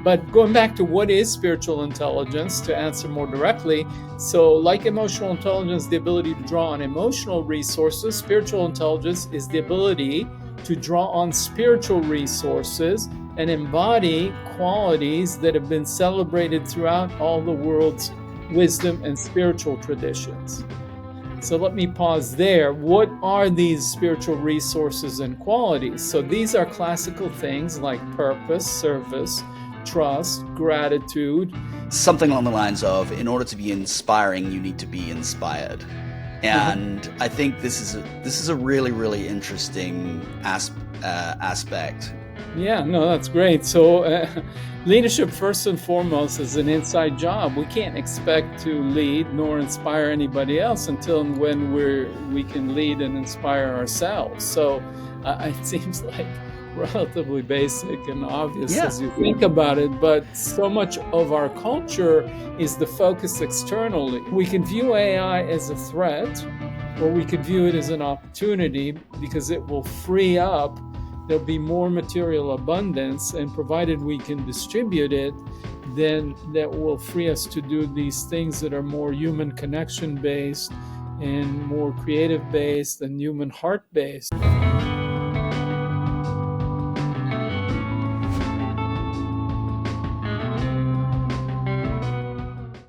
But going back to what is spiritual intelligence, to answer more directly, so like emotional intelligence, the ability to draw on emotional resources, spiritual intelligence is the ability to draw on spiritual resources and embody qualities that have been celebrated throughout all the world's wisdom and spiritual traditions. So let me pause there. What are these spiritual resources and qualities? So these are classical things like purpose, service, trust, gratitude. Something along the lines of, in order to be inspiring, you need to be inspired. And I think this is a really, really interesting aspect. Yeah, no, that's great. So leadership, first and foremost, is an inside job. We can't expect to lead nor inspire anybody else until and when we can lead and inspire ourselves. So it seems like relatively basic and obvious as you think about it, but so much of our culture is the focus externally. We can view AI as a threat, or we could view it as an opportunity because it will free up. There'll be more material abundance, and provided we can distribute it, then that will free us to do these things that are more human connection based and more creative based and human heart based.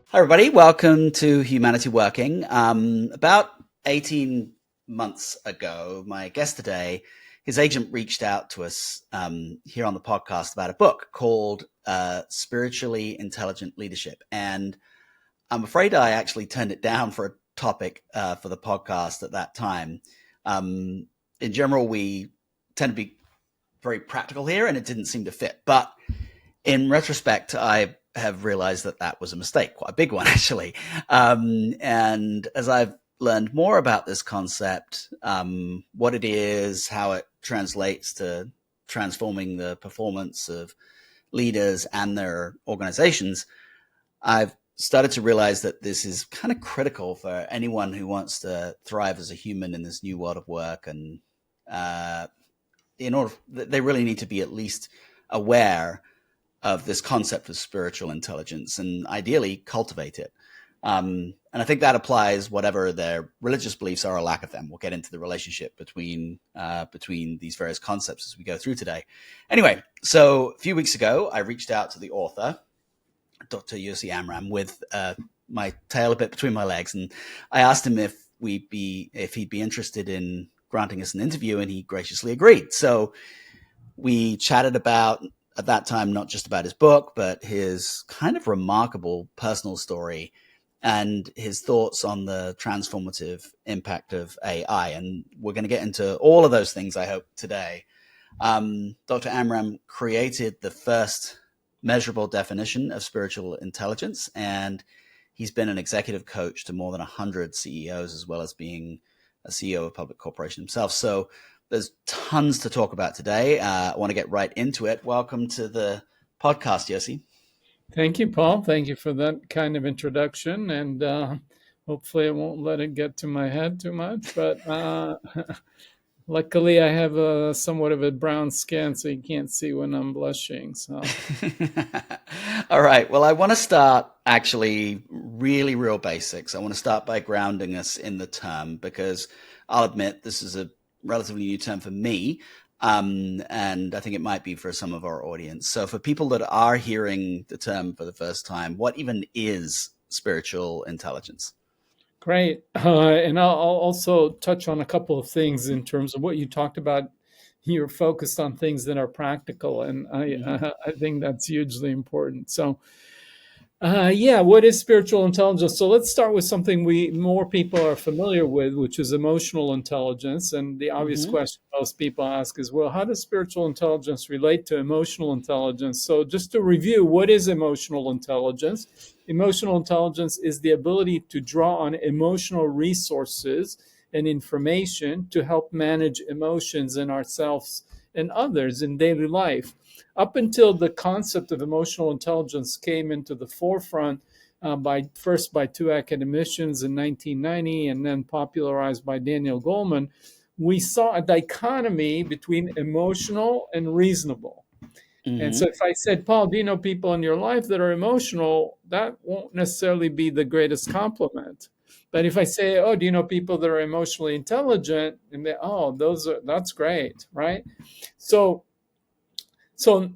Hi, everybody. Welcome to Humanity Working. About 18 months ago, my guest today, his agent reached out to us here on the podcast about a book called Spiritually Intelligent Leadership. And I'm afraid I actually turned it down for a topic for the podcast at that time. In general, we tend to be very practical here, and it didn't seem to fit. But in retrospect, I have realized that was a mistake, quite a big one, actually. And as I've learned more about this concept, what it is, how it translates to transforming the performance of leaders and their organizations, I've started to realize that this is kind of critical for anyone who wants to thrive as a human in this new world of work. And in order, they really need to be at least aware of this concept of spiritual intelligence and ideally cultivate it. And I think that applies whatever their religious beliefs are or lack of them. We'll get into the relationship between these various concepts as we go through today. Anyway, so a few weeks ago, I reached out to the author, Dr. Yosi Amram, with my tail a bit between my legs. And I asked him if he'd be interested in granting us an interview, and he graciously agreed. So we chatted about, at that time, not just about his book, but his kind of remarkable personal story and his thoughts on the transformative impact of AI. And we're going to get into all of those things, I hope, today. Dr. Amram created the first measurable definition of spiritual intelligence, and he's been an executive coach to more than 100 CEOs, as well as being a CEO of a public corporation himself. So there's tons to talk about today. I want to get right into it. Welcome to the podcast, Yosi. Thank you, Paul. Thank you for that kind of introduction. And hopefully I won't let it get to my head too much. But luckily I have somewhat of a brown skin, so you can't see when I'm blushing. So. All right. Well, I want to start actually really real basics. I want to start by grounding us in the term, because I'll admit this is a relatively new term for me. And I think it might be for some of our audience. So for people that are hearing the term for the first time, what even is spiritual intelligence? Great. And I'll also touch on a couple of things in terms of what you talked about. You're focused on things that are practical, and I think that's hugely important. So, what is spiritual intelligence? So let's start with something more people are familiar with, which is emotional intelligence. And the obvious question most people ask is, well, how does spiritual intelligence relate to emotional intelligence? So just to review, what is emotional intelligence? Emotional intelligence is the ability to draw on emotional resources and information to help manage emotions in ourselves and others in daily life. Up until the concept of emotional intelligence came into the forefront first by two academicians in 1990 and then popularized by Daniel Goleman, we saw a dichotomy between emotional and reasonable. And so Hmm. if I said, Paul, do you know people in your life that are emotional? That won't necessarily be the greatest compliment. But if I say, oh, do you know people that are emotionally intelligent? And they, oh, that's great, right? So, so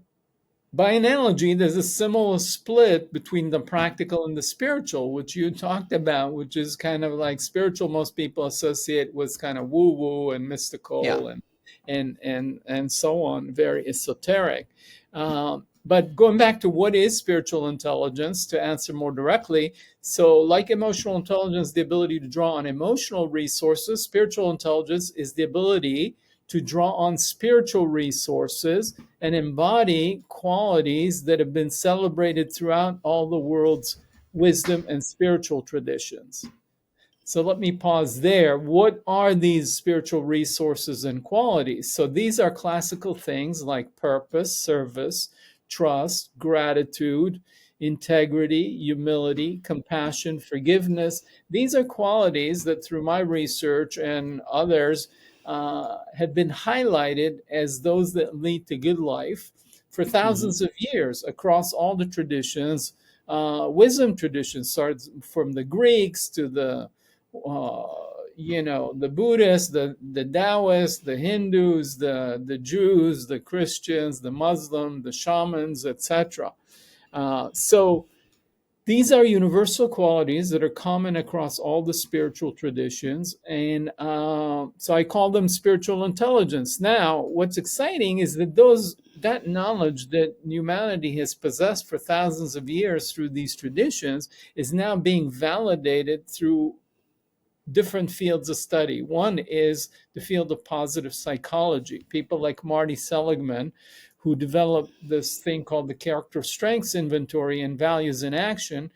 by analogy, there's a similar split between the practical and the spiritual, which you talked about, which is kind of like spiritual. Most people associate with kind of woo woo and Yeah. mystical and so on, very esoteric. But going back to what is spiritual intelligence, to answer more directly, so like emotional intelligence, the ability to draw on emotional resources, spiritual intelligence is the ability to draw on spiritual resources and embody qualities that have been celebrated throughout all the world's wisdom and spiritual traditions. So let me pause there. What are these spiritual resources and qualities? So these are classical things like purpose, service, trust, gratitude, integrity, humility, compassion, forgiveness. These are qualities that, through my research and others, have been highlighted as those that lead to good life for Hmm. thousands of years across all the traditions. Wisdom traditions starts from the Greeks to uh, the Buddhists, the Taoists, the Hindus, the Jews, the Christians, the Muslims, the shamans, etc. So these are universal qualities that are common across all the spiritual traditions, and so I call them spiritual intelligence. Now, what's exciting is that that knowledge that humanity has possessed for thousands of years through these traditions is now being validated through different fields of study. One is the field of positive psychology. People like Marty Seligman, who developed this thing called the character strengths inventory and values in action,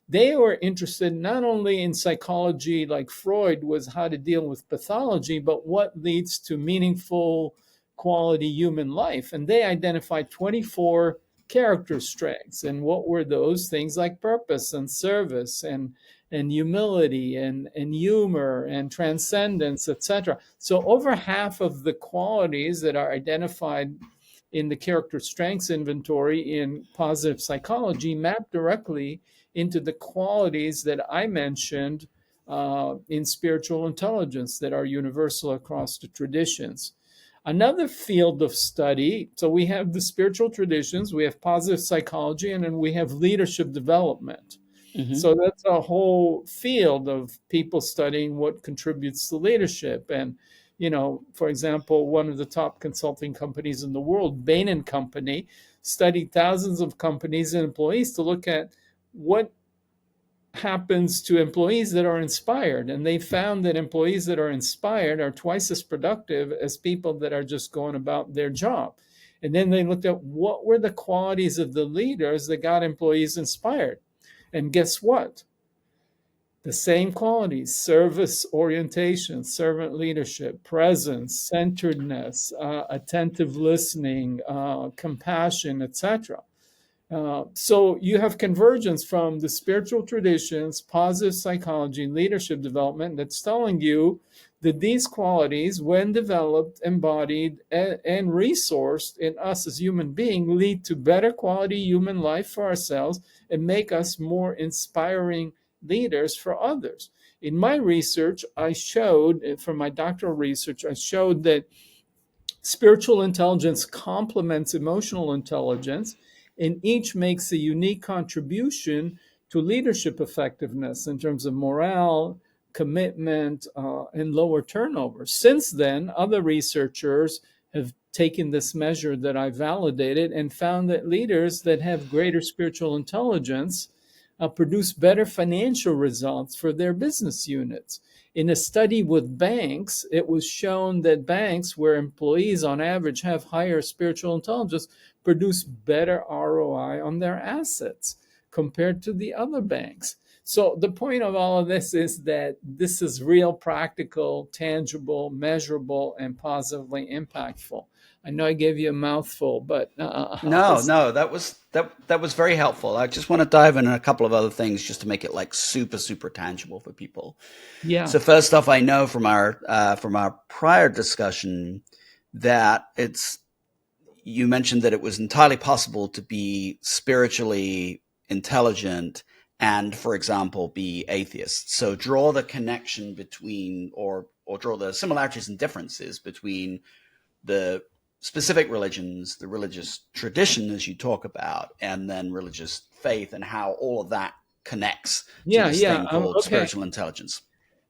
they were interested not only in psychology, like Freud was, how to deal with pathology, but what leads to meaningful quality human life. And they identified 24 character strengths. And what were those? Things like purpose and service and humility and humor and transcendence, etc. So over half of the qualities that are identified in the character strengths inventory in positive psychology map directly into the qualities that I mentioned in spiritual intelligence that are universal across the traditions. Another field of study, so we have the spiritual traditions, we have positive psychology, and then we have leadership development. Hmm. So that's a whole field of people studying what contributes to leadership. And, for example, one of the top consulting companies in the world, Bain and Company, studied thousands of companies and employees to look at what happens to employees that are inspired. And they found that employees that are inspired are twice as productive as people that are just going about their job. And then they looked at what were the qualities of the leaders that got employees inspired. And guess what? The same qualities: service orientation, servant leadership, presence, centeredness, attentive listening, compassion, etc. So you have convergence from the spiritual traditions, positive psychology, leadership development that's telling you that these qualities, when developed, embodied, and resourced in us as human beings, lead to better quality human life for ourselves and make us more inspiring leaders for others. In my research, I showed, from my doctoral research, I showed that spiritual intelligence complements emotional intelligence, and each makes a unique contribution to leadership effectiveness in terms of morale, commitment, and lower turnover. Since then, other researchers have taken this measure that I validated and found that leaders that have greater spiritual intelligence produce better financial results for their business units. In a study with banks, it was shown that banks where employees on average have higher spiritual intelligence produce better ROI on their assets compared to the other banks. So the point of all of this is that this is real, practical, tangible, measurable, and positively impactful. I know I gave you a mouthful, but No, no, that was very helpful. I just want to dive in on a couple of other things just to make it like super, super tangible for people. yeah, So first off, I know from our prior discussion that you mentioned that it was entirely possible to be spiritually intelligent and, for example, be atheist. So draw the connection between, or draw the similarities and differences between the specific religions, the religious tradition, as you talk about, and then religious faith, and how all of that connects to Yeah, this yeah. thing called Okay. spiritual intelligence.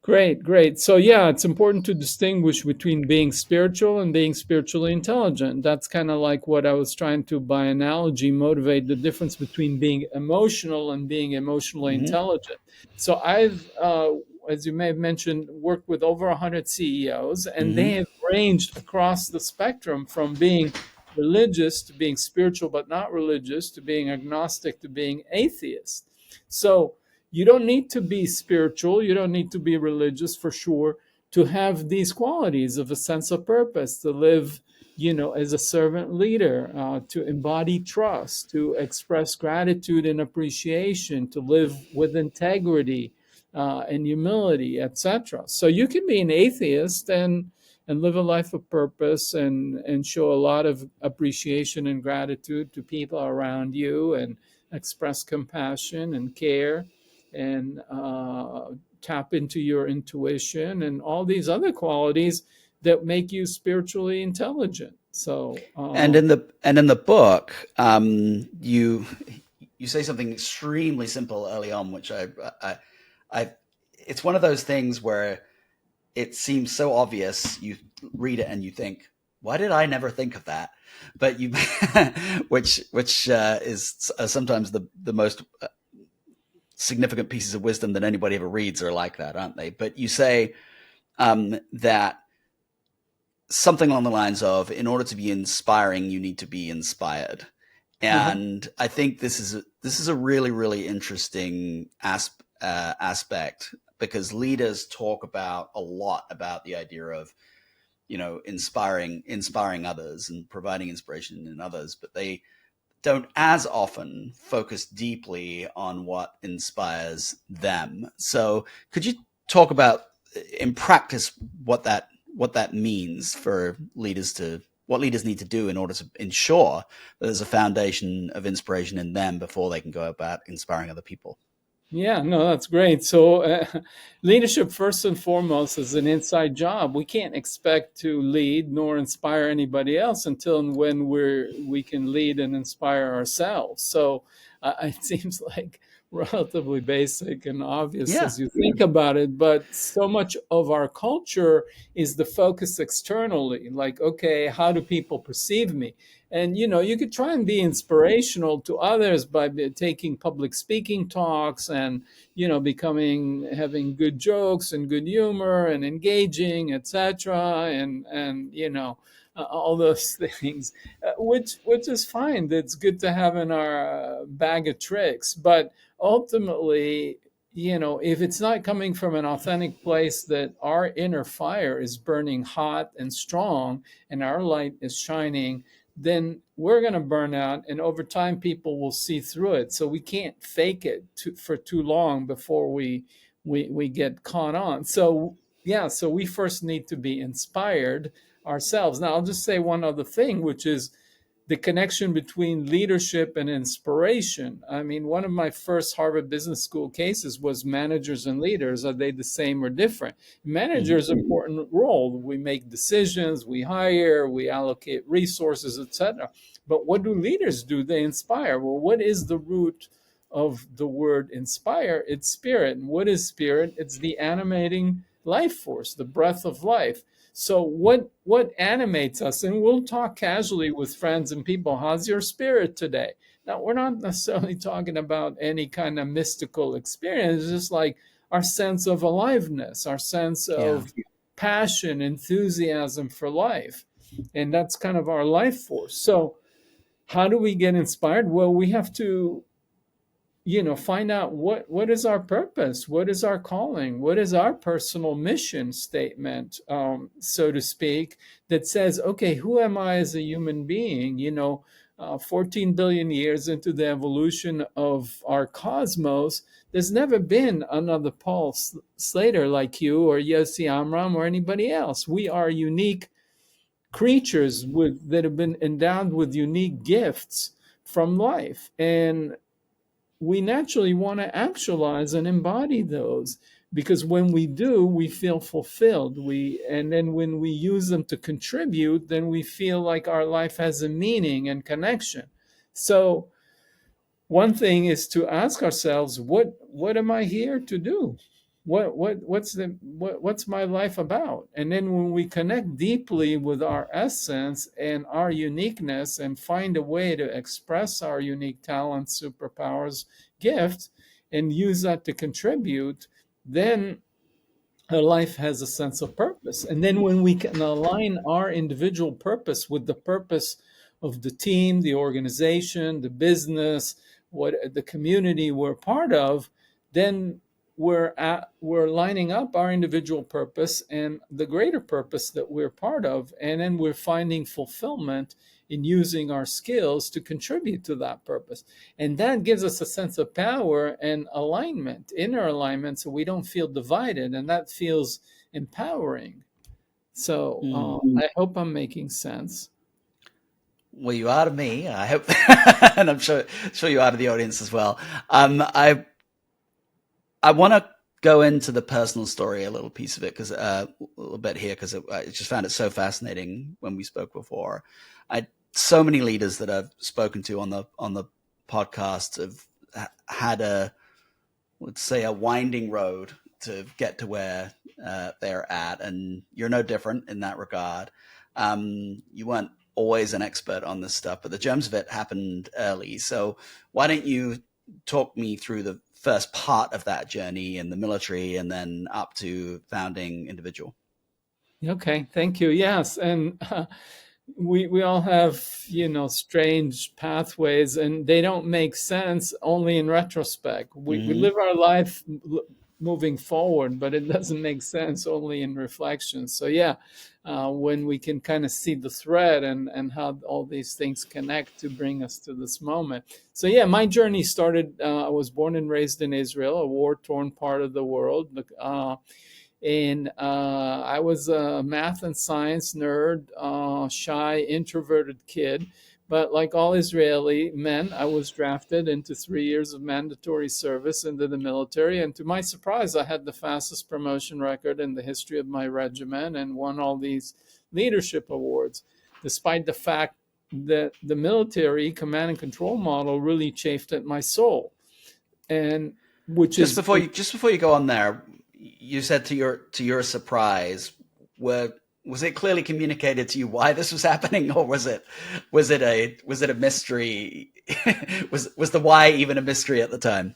Great, great. So, yeah, it's important to distinguish between being spiritual and being spiritually intelligent. That's kind of like what I was trying to, by analogy, motivate the difference between being emotional and being emotionally Mm-hmm. intelligent. So, as you may have mentioned, worked with over 100 CEOs, and they Mm-hmm. have ranged across the spectrum from being religious to being spiritual but not religious to being agnostic to being atheist. So, you don't need to be spiritual, you don't need to be religious for sure to have these qualities of a sense of purpose, to live, as a servant leader, to embody trust, to express gratitude and appreciation, to live with integrity and humility, etc. So you can be an atheist and live a life of purpose and show a lot of appreciation and gratitude to people around you and express compassion and care and tap into your intuition and all these other qualities that make you spiritually intelligent. So, And in the book, you say something extremely simple early on, which I it's one of those things where it seems so obvious. You read it and you think, why did I never think of that? But you, which is sometimes the most significant pieces of wisdom that anybody ever reads are like that, aren't they? But you say that something along the lines of, in order to be inspiring, you need to be inspired. uh-huh. And I think this is a really, really interesting aspect, because leaders talk about a lot about the idea of, inspiring others and providing inspiration in others, but they don't as often focus deeply on what inspires them. So could you talk about, in practice, what that means for leaders, to what leaders need to do in order to ensure that there's a foundation of inspiration in them before they can go about inspiring other people? Yeah, no, that's great. So, leadership, first and foremost, is an inside job. We can't expect to lead nor inspire anybody else until and when we can lead and inspire ourselves. So, it seems like relatively basic and obvious Yeah. as you think about it, but so much of our culture is the focus externally. Like, okay, how do people perceive me? And you could try and be inspirational to others by taking public speaking talks and becoming having good jokes and good humor and engaging, etc. And all those things, which is fine. That's good to have in our bag of tricks. But ultimately, if it's not coming from an authentic place, that our inner fire is burning hot and strong and our light is shining, then we're going to burn out, and over time people will see through it. So we can't fake it for too long before we get caught on. So yeah, so we first need to be inspired ourselves. Now I'll just say one other thing, which is the connection between leadership and inspiration. I mean, one of my first Harvard Business School cases was managers and leaders. Are they the same or different? Mm-hmm. Managers, important role. We make decisions, we hire, we allocate resources, etc. But what do leaders do? They inspire. Well, what is the root of the word inspire? It's spirit. And what is spirit? It's the animating life force, the breath of life. So what animates us? And we'll talk casually with friends and people. How's your spirit today? Now, we're not necessarily talking about any kind of mystical experience. It's just like our sense of aliveness, our sense Yeah. of passion, enthusiasm for life. And that's kind of our life force. So how do we get inspired? Well, we have to find out what is our purpose, what is our calling, what is our personal mission statement, so to speak, that says, okay, who am I as a human being? 14 billion years into the evolution of our cosmos, there's never been another Paul Slater like you or Yosi Amram or anybody else. We are unique creatures with that have been endowed with unique gifts from life, and we naturally want to actualize and embody those, because when we do, we feel fulfilled. And then when we use them to contribute, then we feel like our life has a meaning and connection. So one thing is to ask ourselves, what am I here to do? What's my life about? And then when we connect deeply with our essence and our uniqueness, and find a way to express our unique talents, superpowers, gifts, and use that to contribute, then our life has a sense of purpose. And then when we can align our individual purpose with the purpose of the team, the organization, the business, what the community we're part of, then we're lining up our individual purpose and the greater purpose that we're part of, and then we're finding fulfillment in using our skills to contribute to that purpose. And that gives us a sense of power and alignment, inner alignment, so we don't feel divided, and that feels empowering. So I hope I'm making sense. Well, you are to me. I hope, and I'm sure you are to the audience as well. I want to go into the personal story, a little piece of it, because a little bit here, because I just found it so fascinating when we spoke before. So many leaders that I've spoken to on the podcast have had let's say, a winding road to get to where they're at, and you're no different in that regard. You weren't always an expert on this stuff, but the germs of it happened early. So why don't you talk me through the first part of that journey in the military, and then up to founding individual? Okay, thank you. Yes, and we all have, strange pathways, and they don't make sense only in retrospect. We live our life moving forward, but it doesn't make sense only in reflection. So yeah, when we can kind of see the thread and how all these things connect to bring us to this moment. So yeah, my journey started, I was born and raised in Israel, a war-torn part of the world. And I was a math and science nerd, shy, introverted kid. But like all Israeli men, I was drafted into 3 years of mandatory service into the military. And to my surprise, I had the fastest promotion record in the history of my regiment and won all these leadership awards, despite the fact that the military command and control model really chafed at my soul. And which just is before you go on there, you said to your surprise, was it clearly communicated to you why this was happening, or was it a mystery? was the why even a mystery at the time?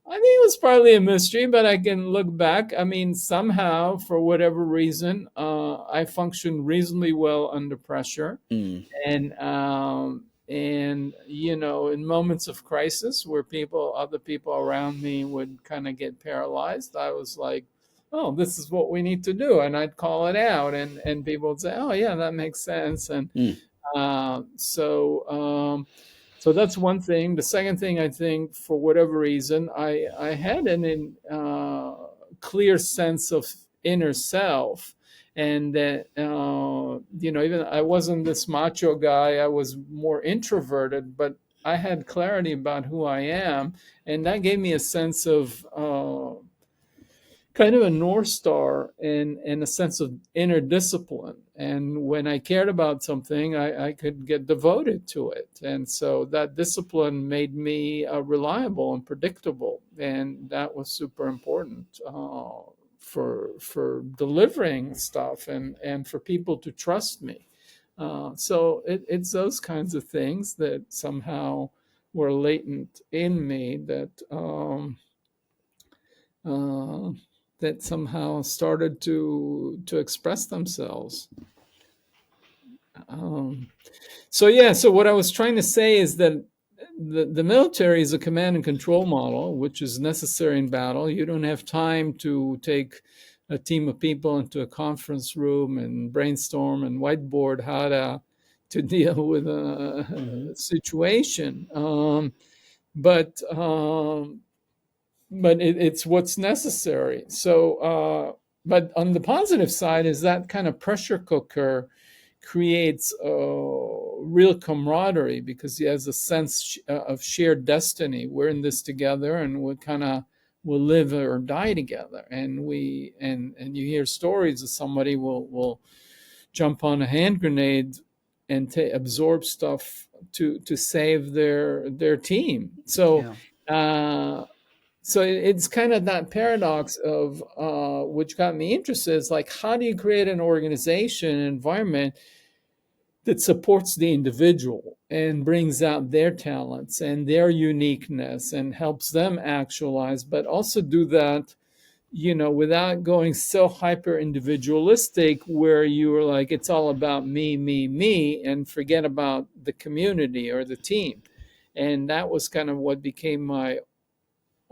I think it was partly a mystery, but I can look back. I mean, somehow, for whatever reason, I functioned reasonably well under pressure, and in moments of crisis where other people around me would kind of get paralyzed, I was like, "Oh, this is what we need to do," and I'd call it out, and people would say, "Oh, yeah, that makes sense," and uh, so. So that's one thing. The second thing, I think, for whatever reason, I had an clear sense of inner self, and that even I wasn't this macho guy. I was more introverted, but I had clarity about who I am, and that gave me a sense of kind of a north star and a sense of inner discipline. And when I cared about something, I could get devoted to it. And so that discipline made me reliable and predictable, and that was super important for delivering stuff and for people to trust me. So it's those kinds of things that somehow were latent in me uh, that somehow started to express themselves. So what I was trying to say is that the military is a command and control model, which is necessary in battle. You don't have time to take a team of people into a conference room and brainstorm and whiteboard how to deal with a situation. But it's what's necessary. So, but on the positive side is that kind of pressure cooker creates real camaraderie because he has a sense of shared destiny. We're in this together, and we kind of will live or die together. And and you hear stories of somebody will jump on a hand grenade and absorb stuff to save their team. So. Yeah. Uh, so it's kind of that paradox of which got me interested. Is like, how do you create an organization, an environment that supports the individual and brings out their talents and their uniqueness and helps them actualize, but also do that, without going so hyper individualistic where you are like, it's all about me, me, me, and forget about the community or the team. And that was kind of what became my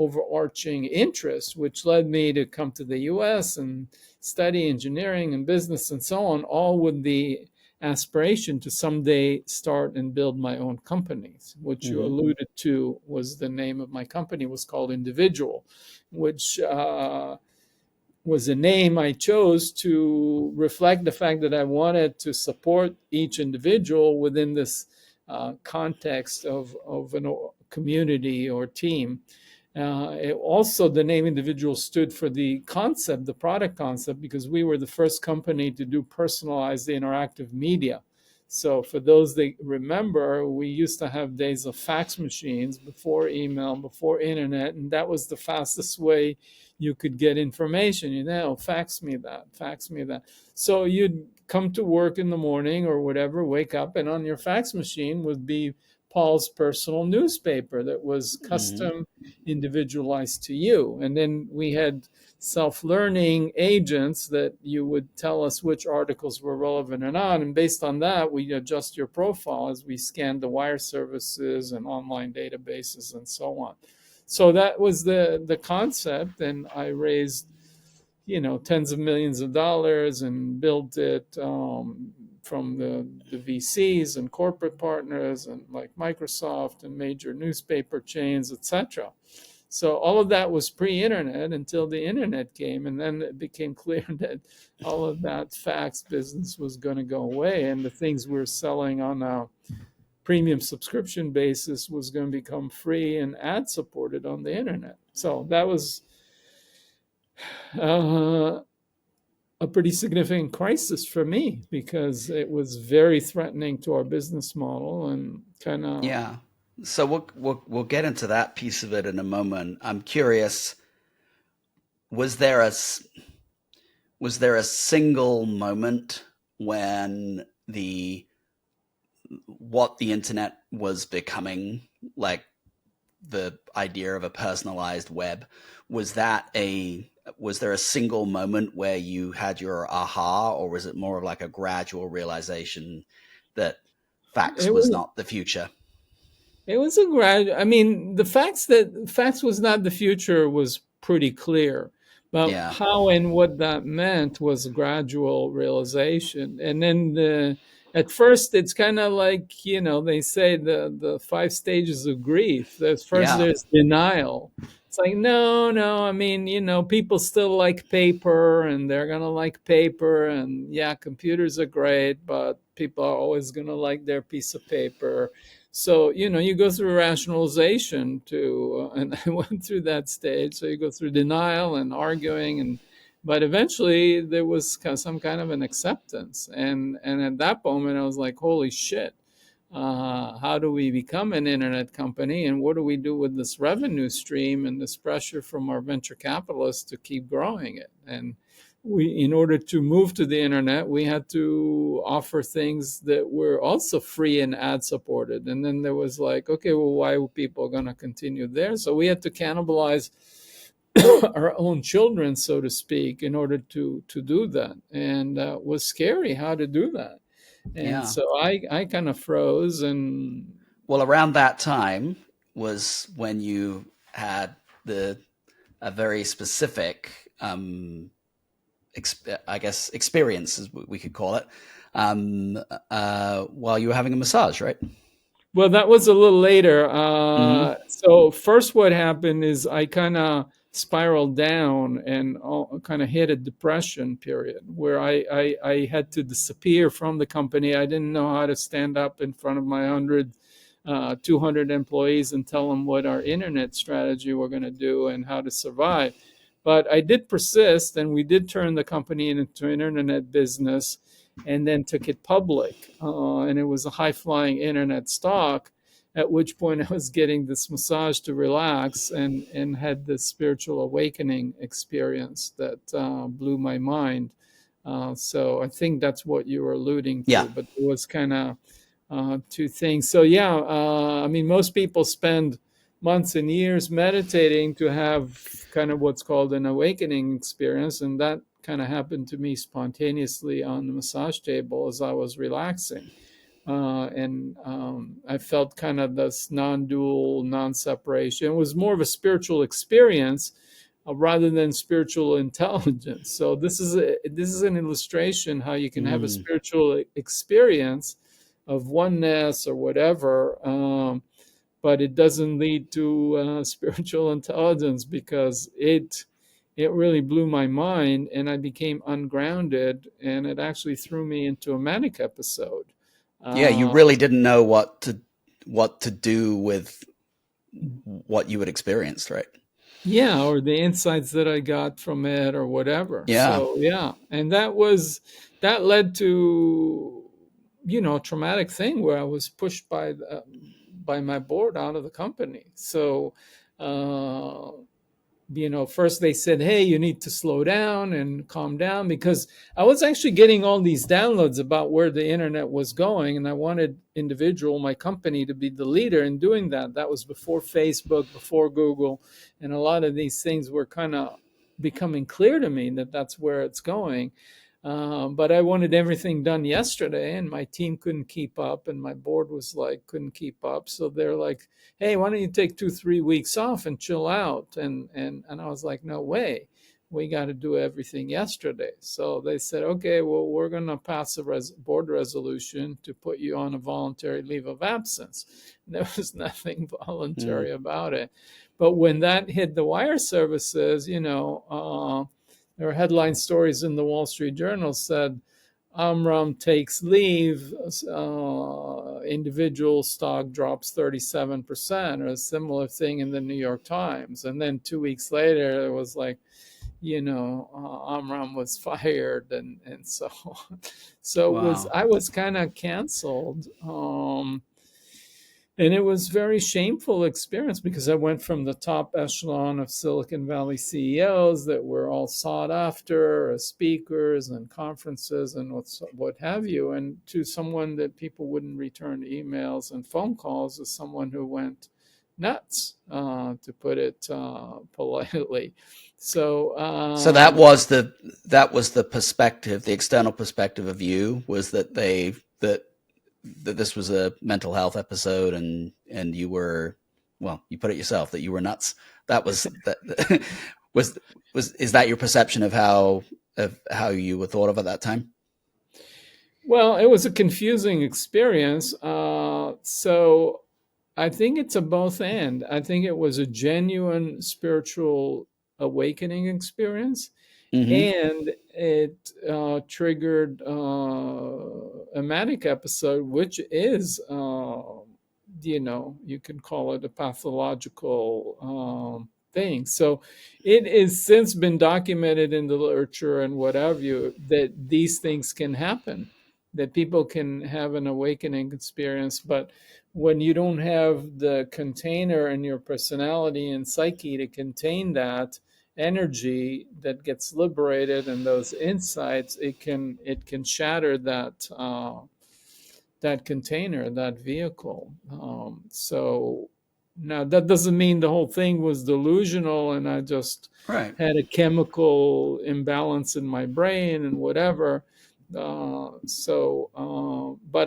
overarching interest, which led me to come to the US and study engineering and business and so on, all with the aspiration to someday start and build my own companies, which you Hmm. alluded to was the name of my company, was called Individual, which was a name I chose to reflect the fact that I wanted to support each individual within this context of a community or team. Also, the name Individual stood for the concept, the product concept, because we were the first company to do personalized interactive media. So, for those that remember, we used to have days of fax machines before email, before internet, and that was the fastest way you could get information. Fax me that, fax me that. So, you'd come to work in the morning or whatever, wake up, and on your fax machine would be Paul's personal newspaper that was Hmm. custom individualized to you. And then we had self learning agents that you would tell us which articles were relevant or not. And based on that, we adjust your profile as we scan the wire services and online databases and so on. So that was the concept. And I raised tens of millions of dollars and built it from the VCs and corporate partners and like Microsoft and major newspaper chains, etc. So all of that was pre-internet until the internet came, and then it became clear that all of that fax business was going to go away, and the things we were selling on a premium subscription basis was going to become free and ad supported on the internet. So that was uh, a pretty significant crisis for me because it was very threatening to our business model and kind of. Yeah. So we'll get into that piece of it in a moment. I'm curious, was there a was there a single moment when the what the internet was becoming, like the idea of a personalized web, was there a single moment where you had your aha, or was it more of like a gradual realization that fax it was was not the future? It was a grad. I mean, the facts that facts was not the future was pretty clear, but Yeah. how and what that meant was a gradual realization. And then at first, it's kind of like they say the five stages of grief. There's first Yeah. there's denial. It's like no, no. I mean, people still like paper, and they're gonna like paper, and yeah, computers are great, but people are always gonna like their piece of paper. So you go through rationalization and I went through that stage. So you go through denial and arguing, but eventually there was some kind of an acceptance. And at that moment I was like, holy shit, how do we become an internet company, and what do we do with this revenue stream and this pressure from our venture capitalists to keep growing it? And in order to move to the internet, we had to offer things that were also free and ad supported. And then there was like, okay, well, why are people going to continue there? So we had to cannibalize our own children, so to speak, in order to do that. And it was scary how to do that. And Yeah. so I kind of froze and. Well, around that time was when you had the a very specific, I guess, experience, as we could call it, while you were having a massage, right? Well, that was a little later. Hmm. So first, what happened is I kind of spiraled down and kind of hit a depression period where I had to disappear from the company. I didn't know how to stand up in front of my 200 employees and tell them what our internet strategy we're going to do and how to survive. But I did persist, and we did turn the company into an internet business and then took it public. And it was a high flying internet stock, at which point I was getting this massage to relax and had this spiritual awakening experience that blew my mind. So I think that's what you were alluding Yeah. to, but it was kind of two things. So yeah, I mean, most people spend months and years meditating to have kind of what's called an awakening experience, and that kind of happened to me spontaneously on the massage table as I was relaxing. And I felt kind of this non-dual, non-separation. It was more of a spiritual experience rather than spiritual intelligence. So this is an illustration how you can have a Mm. spiritual experience of oneness or whatever, but it doesn't lead to spiritual intelligence because it really blew my mind and I became ungrounded and it actually threw me into a manic episode. Yeah, you Uh, really didn't know what to do with what you had experienced, right? yeah, or the insights that I got from it or whatever. Yeah. So yeah, and that led to a traumatic thing where I was pushed by my board out of the company. So uh first they said, hey, you need to slow down and calm down, because I was actually getting all these downloads about where the internet was going. And I wanted my company, to be the leader in doing that. That was before Facebook, before Google. And a lot of these things were kind of becoming clear to me that that's where it's going. But I wanted everything done yesterday, and my team couldn't keep up, and my board was like, couldn't keep up. So they're like, hey, why don't you take 2-3 weeks off and chill out? And I was like, no way, we got to do everything yesterday. So they said, okay, well, we're going to pass a board resolution to put you on a voluntary leave of absence. And there was nothing Mm. voluntary about it. But when that hit the wire services, there were headline stories in the Wall Street Journal said Amram takes leave, individual stock drops 37%, or a similar thing in the New York Times. And then 2 weeks later, it was like, Amram was fired, and so so Wow. I was kind of canceled. And it was very shameful experience because I went from the top echelon of Silicon Valley CEOs that were all sought after as speakers and conferences and what have you, and to someone that people wouldn't return emails and phone calls, as someone who went nuts, to put it politely. So So that was the perspective, the external perspective of you was that that this was a mental health episode and you were, well, you put it yourself that you were nuts. That was that was is that your perception of how you were thought of at that time? well, it was a confusing experience. So I think it's a both and. I think it was a genuine spiritual awakening experience, Mm-hmm. and it triggered a manic episode, which is, you can call it a pathological thing. So it has since been documented in the literature and what have you that these things can happen, that people can have an awakening experience. But when you don't have the container in your personality and psyche to contain that energy that gets liberated and those insights, it can shatter that container, that vehicle. So now that doesn't mean the whole thing was delusional and I just Right. had a chemical imbalance in my brain and whatever. But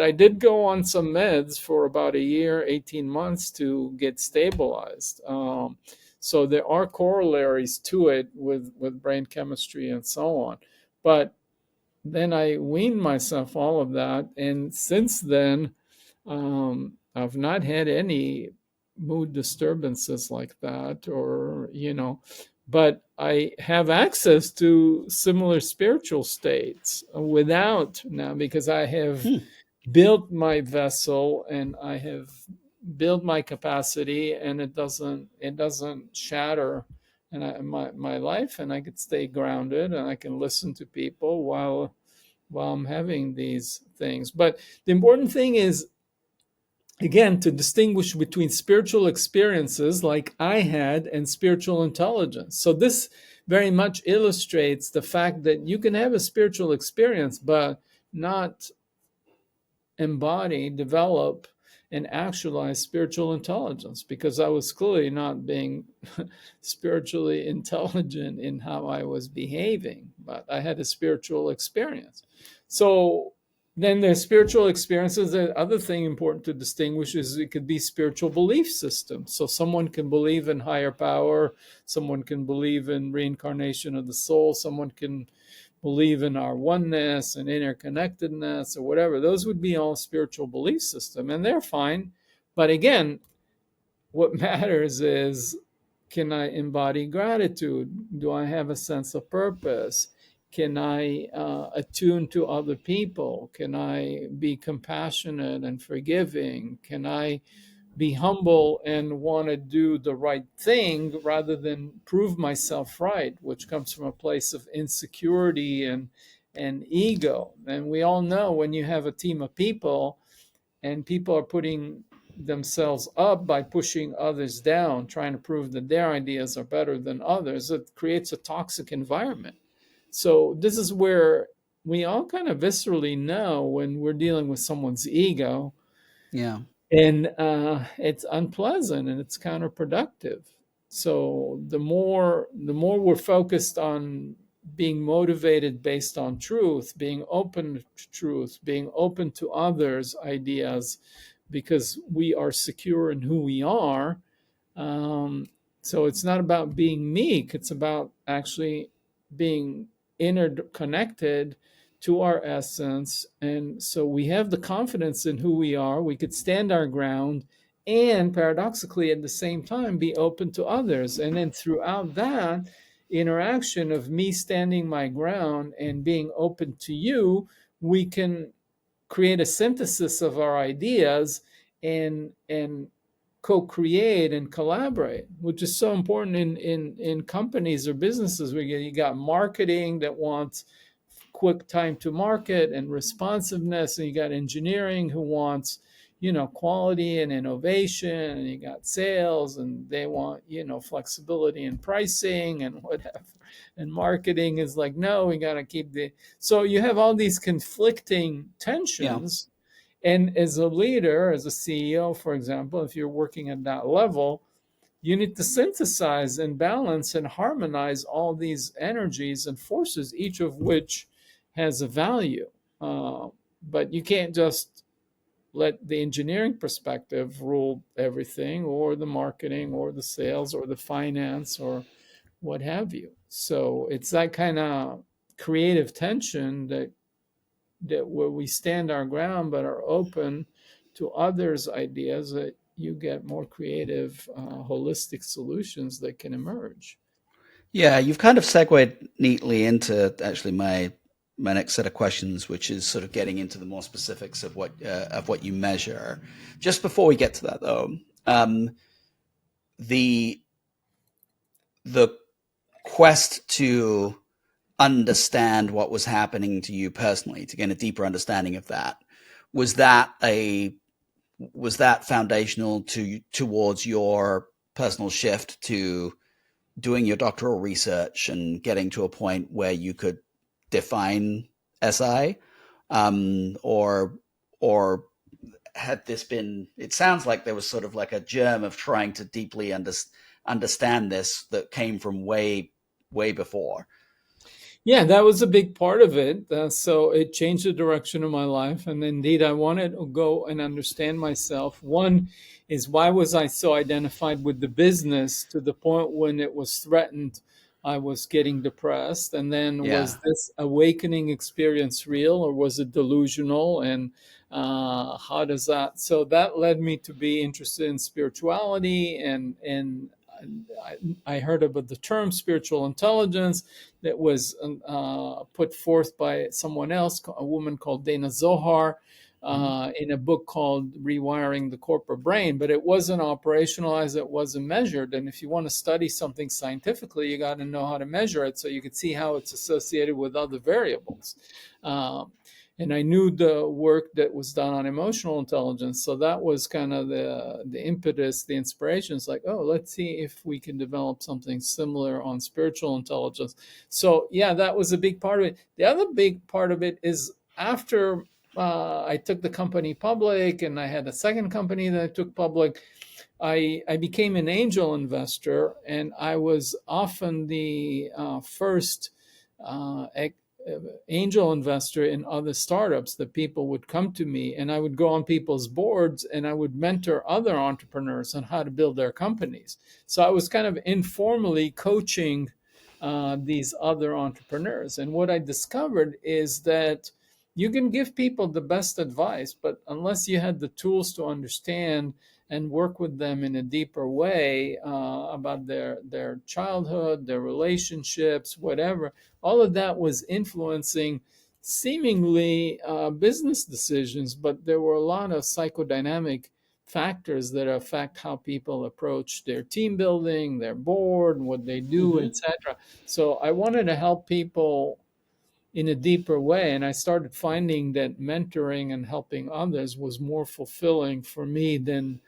I did go on some meds for about a year, 18 months to get stabilized. So there are corollaries to it with brain chemistry and so on. But then I weaned myself all of that. And since then, I've not had any mood disturbances like that, or, but I have access to similar spiritual states without now, because I have Hmm. built my vessel and I have built my capacity, and it doesn't shatter and my life, and I could stay grounded and I can listen to people while I'm having these things. But the important thing is, again, to distinguish between spiritual experiences like I had and spiritual intelligence. So this very much illustrates the fact that you can have a spiritual experience but not embody, develop, and actualize spiritual intelligence, because I was clearly not being spiritually intelligent in how I was behaving, but I had a spiritual experience. So then there's spiritual experiences. The other thing important to distinguish is it could be spiritual belief systems. So someone can believe in higher power, someone can believe in reincarnation of the soul, someone can believe in our oneness and interconnectedness or whatever. Those would be all spiritual belief system, and they're fine. But again, what matters is, can I embody gratitude? Do I have a sense of purpose? Can I attune to other people? Can I be compassionate and forgiving? Can I be humble and want to do the right thing rather than prove myself right, which comes from a place of insecurity and ego? And we all know, when you have a team of people and people are putting themselves up by pushing others down, trying to prove that their ideas are better than others, it creates a toxic environment. So this is where we all kind of viscerally know when we're dealing with someone's ego, Yeah. and it's unpleasant and it's counterproductive. So the more we're focused on being motivated based on truth, being open to truth, being open to others' ideas, because we are secure in who we are. um, so it's not about being meek, it's about actually being interconnected to our essence. And so we have the confidence in who we are, we could stand our ground, and paradoxically at the same time be open to others. And then throughout that interaction of me standing my ground and being open to you, we can create a synthesis of our ideas and co-create and collaborate, which is so important in companies or businesses where you got marketing that wants quick time to market and responsiveness, and you got engineering who wants quality and innovation, and you got sales and they want flexibility in pricing and whatever, and marketing is like, no, we got to keep the. So you have all these conflicting Yeah. tensions. And as a leader, as a CEO, for example, if you're working at that level, you need to synthesize and balance and harmonize all these energies and forces, each of which has a value. Uh, but you can't just let the engineering perspective rule everything, or the marketing, or the sales, or the finance, or what have you. So it's that kind of creative tension that where we stand our ground but are open to others' ideas, that you get more creative, holistic solutions that can emerge. Yeah, you've kind of segued neatly into actually my next set of questions, which is sort of getting into the more specifics of what you measure. Just before we get to that, though, the the quest to understand what was happening to you personally, to gain a deeper understanding of that, was that a was that foundational towards your personal shift to doing your doctoral research and getting to a point where you could define SI, or had this been? It sounds like there was sort of like a germ of trying to deeply understand this that came from way before. Yeah, that was a big part of it. So it changed the direction of my life. And indeed, I wanted to go and understand myself. One is, why was I so identified with the business to the point when it was threatened, I was getting depressed? And then, Yeah, was this awakening experience real, or was it delusional? And how does that? So that led me to be interested in spirituality and I heard about the term spiritual intelligence that was put forth by someone else, a woman called Dana Zohar, Mhm. in a book called Rewiring the Corporate Brain, but it wasn't operationalized, it wasn't measured. And if you want to study something scientifically, you got to know how to measure it so you can see how it's associated with other variables. Um, and I knew the work that was done on emotional intelligence, so that was kind of the impetus, the inspiration. It's like, oh, let's see if we can develop something similar on spiritual intelligence. So yeah, that was a big part of it. The other big part of it is after I took the company public, and I had a second company that I took public. I became an angel investor, and I was often the first uh, angel investor in other startups that people would come to me, and I would go on people's boards and I would mentor other entrepreneurs on how to build their companies. So I was kind of informally coaching these other entrepreneurs. And what I discovered is that you can give people the best advice, but unless you had the tools to understand and work with them in a deeper way about their childhood, their relationships, whatever, all of that was influencing seemingly business decisions, but there were a lot of psychodynamic factors that affect how people approach their team building, their board, what they do, Mhm. etc. So I wanted to help people in a deeper way, and I started finding that mentoring and helping others was more fulfilling for me than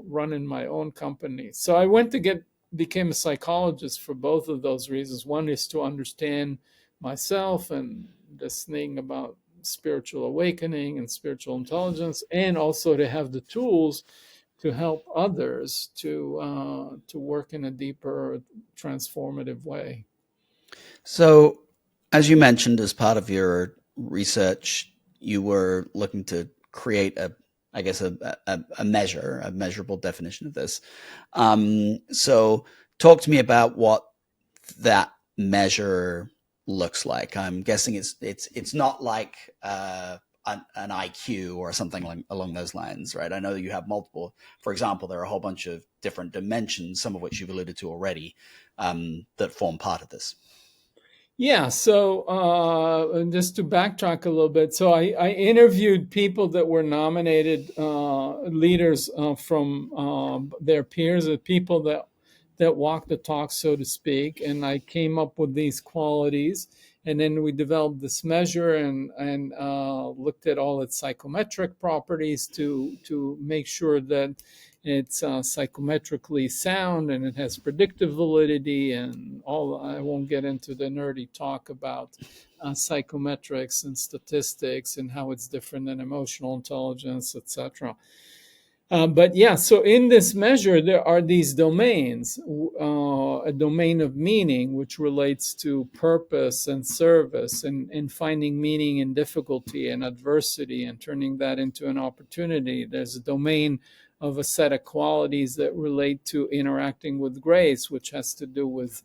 running my own company. So I went to get became a psychologist for both of those reasons. One is to understand myself and this thing about spiritual awakening and spiritual intelligence, and also to have the tools to help others to work in a deeper, transformative way. So, as you mentioned, as part of your research, you were looking to create I guess, a measure, a measurable definition of this. So, talk to me about what that measure looks like. I'm guessing it's not like an IQ or something along those lines, right? I know that you have multiple. For example, there are a whole bunch of different dimensions, some of which you've alluded to already, that form part of this. Yeah, so and just to backtrack a little bit, so I interviewed people that were nominated leaders from their peers, people that walk the talk, so to speak, and I came up with these qualities, and then we developed this measure and looked at all its psychometric properties to make sure that it's psychometrically sound and it has predictive validity and all. I won't get into the nerdy talk about psychometrics and statistics and how it's different than emotional intelligence, etc. But yeah, so in this measure, there are these domains, a domain of meaning, which relates to purpose and service and finding meaning in difficulty and adversity and turning that into an opportunity. There's a domain of a set of qualities that relate to interacting with grace, which has to do with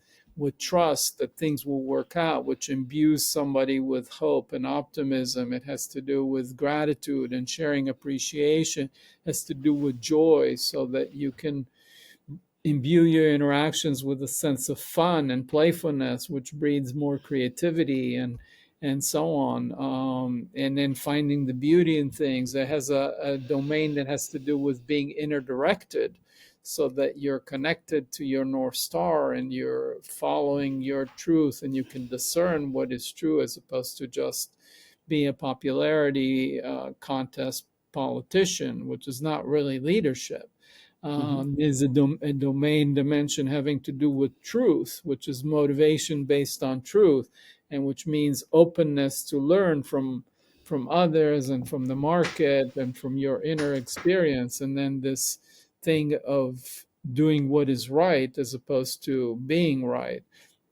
trust that things will work out, which imbues somebody with hope and optimism. It has to do with gratitude and sharing appreciation, has to do with joy, so that you can imbue your interactions with a sense of fun and playfulness, which breeds more creativity and so on. And then finding the beauty in things. It has a domain that has to do with being inner directed, so that you're connected to your North Star and you're following your truth and you can discern what is true as opposed to just be a popularity contest politician, which is not really leadership. Mm-hmm. Is a domain dimension having to do with truth, which is motivation based on truth, and which means openness to learn from others and from the market and from your inner experience. And then this thing of doing what is right as opposed to being right.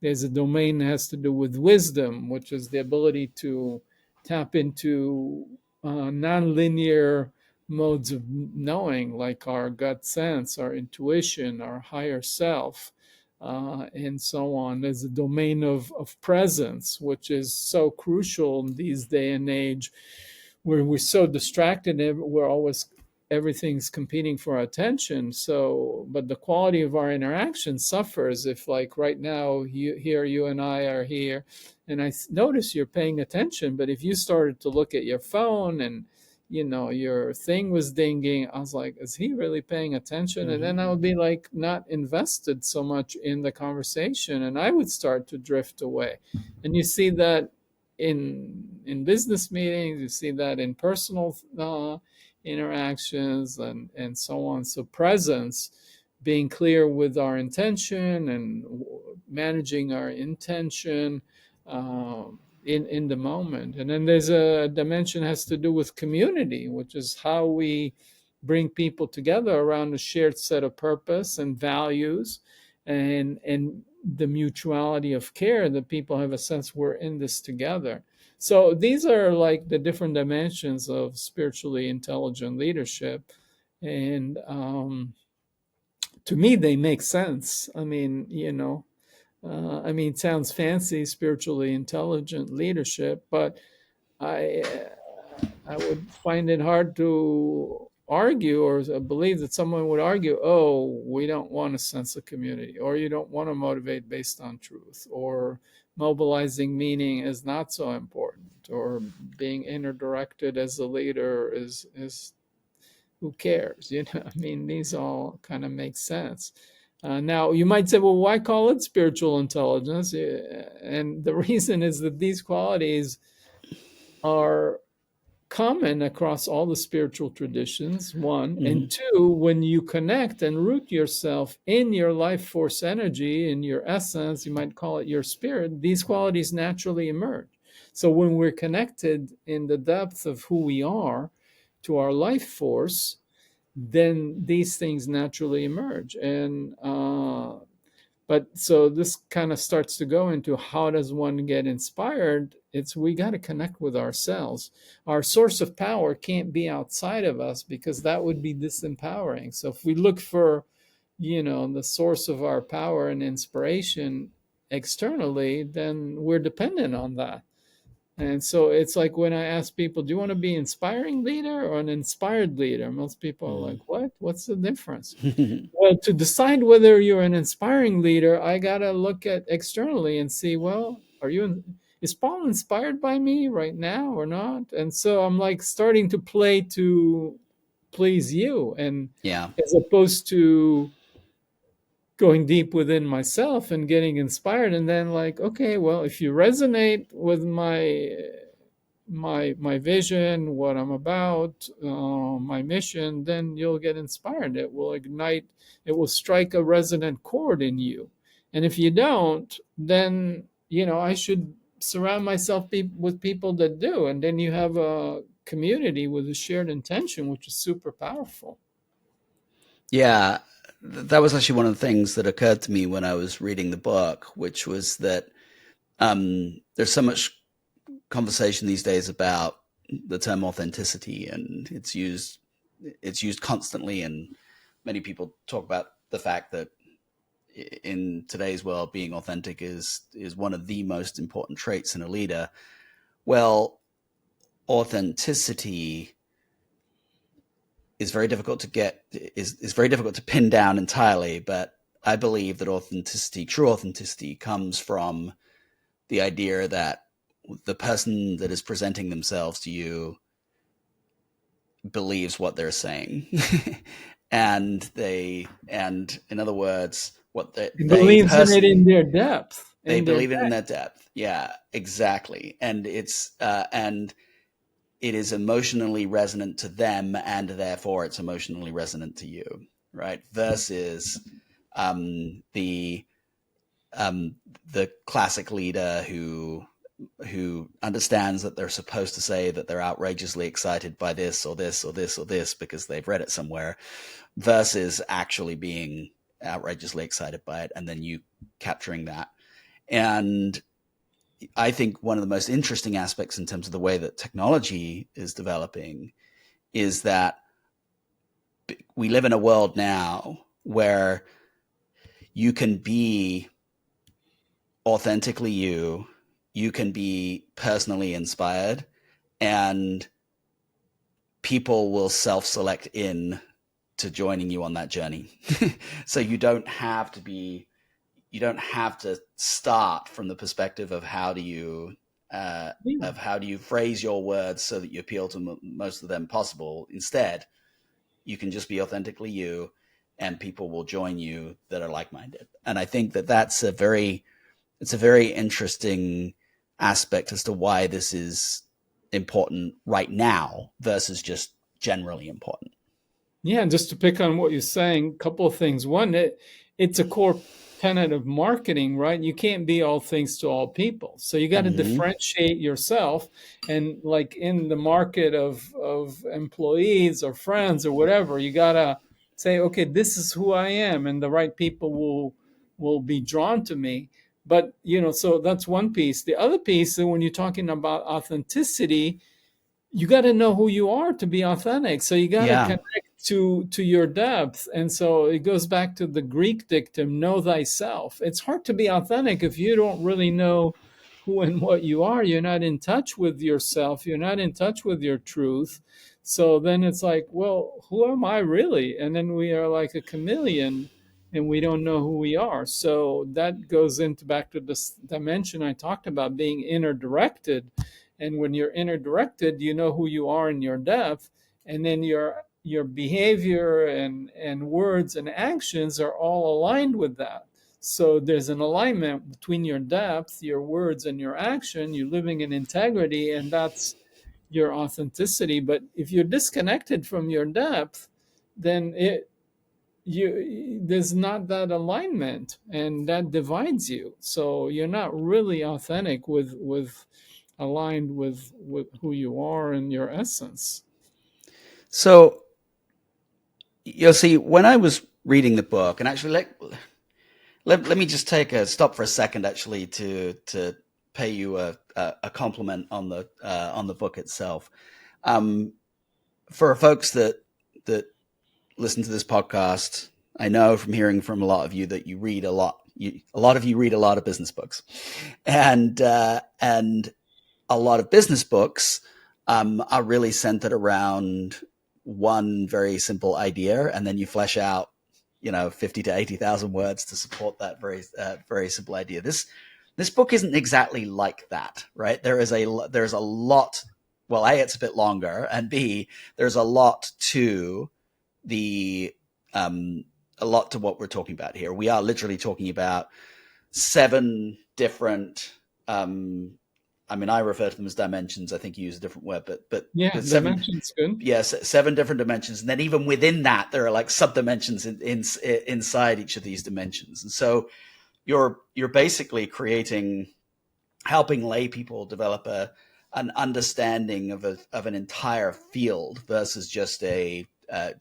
There's a domain that has to do with wisdom, which is the ability to tap into nonlinear modes of knowing, like our gut sense, our intuition, our higher self, and so on. There's a domain of presence, which is so crucial in these day and age where we're so distracted. We're always everything's competing for our attention. So, but the quality of our interaction suffers if, like right now, you and I are here, and notice you're paying attention. But if you started to look at your phone and your thing was dinging, I was like, is he really paying attention? And then I would be like not invested so much in the conversation, and I would start to drift away. And you see that in business meetings, you see that in personal interactions, and so on. So presence, being clear with our intention and managing our intention in the moment. And then there's a dimension has to do with community, which is how we bring people together around a shared set of purpose and values, and the mutuality of care, that people have a sense we're in this together. So these are like the different dimensions of spiritually intelligent leadership. And to me, they make sense. I mean, it sounds fancy, spiritually intelligent leadership, but I I would find it hard to argue or believe that someone would argue, oh, we don't want a sense of community, or you don't want to motivate based on truth, or mobilizing meaning is not so important, or being inner-directed as a leader is who cares? These all kind of make sense. Now, you might say, well, why call it spiritual intelligence? And the reason is that these qualities are common across all the spiritual traditions, one. And two, when you connect and root yourself in your life force energy, in your essence, you might call it your spirit, these qualities naturally emerge. So when we're connected in the depth of who we are to our life force, then these things naturally emerge. And but so this kind of starts to go into, how does one get inspired? It's, we got to connect with ourselves. Our source of power can't be outside of us, because that would be disempowering. So if we look for the source of our power and inspiration externally, then we're dependent on that. And so it's like when I ask people, do you want to be an inspiring leader or an inspired leader? Most people are like, what? What's the difference? Well, to decide whether you're an inspiring leader, I got to look at externally and see, well, is Paul inspired by me right now or not? And so I'm like starting to play to please you, and as opposed to going deep within myself and getting inspired, and then like, okay, well, if you resonate with my vision, what I'm about, my mission, then you'll get inspired. It will ignite, it will strike a resonant chord in you. And if you don't, then I should surround myself with people that do, and then you have a community with a shared intention, which is super powerful. Yeah, that was actually one of the things that occurred to me when I was reading the book, which was that there's so much conversation these days about the term authenticity, and it's used constantly, and many people talk about the fact that in today's world, being authentic is one of the most important traits in a leader. Well, authenticity is very difficult to get, is very difficult to pin down entirely, but I believe that true authenticity, comes from the idea that the person that is presenting themselves to you believes what they're saying. and in other words, Believes in it in their depth. They believe it in their depth. Yeah, exactly. And and it is emotionally resonant to them, and therefore it's emotionally resonant to you, right? Versus the classic leader who understands that they're supposed to say that they're outrageously excited by this or this or this or this because they've read it somewhere, versus actually being outrageously excited by it and then you capturing that. And I think one of the most interesting aspects in terms of the way that technology is developing is that we live in a world now where you can be authentically you can be personally inspired, and people will self-select in to joining you on that journey. So you don't have to start from the perspective of how do you Yeah. phrase your words so that you appeal to most of them possible. Instead, you can just be authentically you, and people will join you that are like-minded. And I think that it's a very interesting aspect as to why this is important right now versus just generally important. Yeah, and just to pick on what you're saying, a couple of things. One, it's a core tenet of marketing, right? You can't be all things to all people. So you got to Mm-hmm. differentiate yourself. And like in the market of employees or friends or whatever, you gotta say, okay, this is who I am, and the right people will be drawn to me. But so that's one piece. The other piece, when you're talking about authenticity, you got to know who you are to be authentic. So you got to Yeah. connect to your depth. And so it goes back to the Greek dictum, know thyself. It's hard to be authentic if you don't really know who and what you are. You're not in touch with yourself, you're not in touch with your truth. So then it's like, well, who am I really? And then we are like a chameleon, and we don't know who we are. So that goes into back to this dimension I talked about, being inner directed. And when you're inner directed, you know who you are in your depth, and then your behavior and words and actions are all aligned with that. So there's an alignment between your depth, your words, and your action. You're living in integrity, and that's your authenticity. But if you're disconnected from your depth, then there's not that alignment, and that divides you. So you're not really authentic with aligned with who you are and your essence. So you'll see, when I was reading the book, and actually let me just take a stop for a second, actually, to pay you a compliment on the book itself. For folks that listen to this podcast, I know from hearing from a lot of you that you read a lot. A lot of you read a lot of business books, and a lot of business books are really centered around one very simple idea, and then you flesh out 50 to 80,000 words to support that very simple idea. This book isn't exactly like that, right? There's a lot. Well, A, it's a bit longer, and B, there's a lot to the a lot to what we're talking about here. We are literally talking about 7 different I refer to them as dimensions. I think you use a different word, but Yeah, seven, dimension's good. yes, 7 different dimensions, and then even within that, there are like sub-dimensions inside each of these dimensions. And so you're basically helping lay people develop an understanding of an entire field versus just a I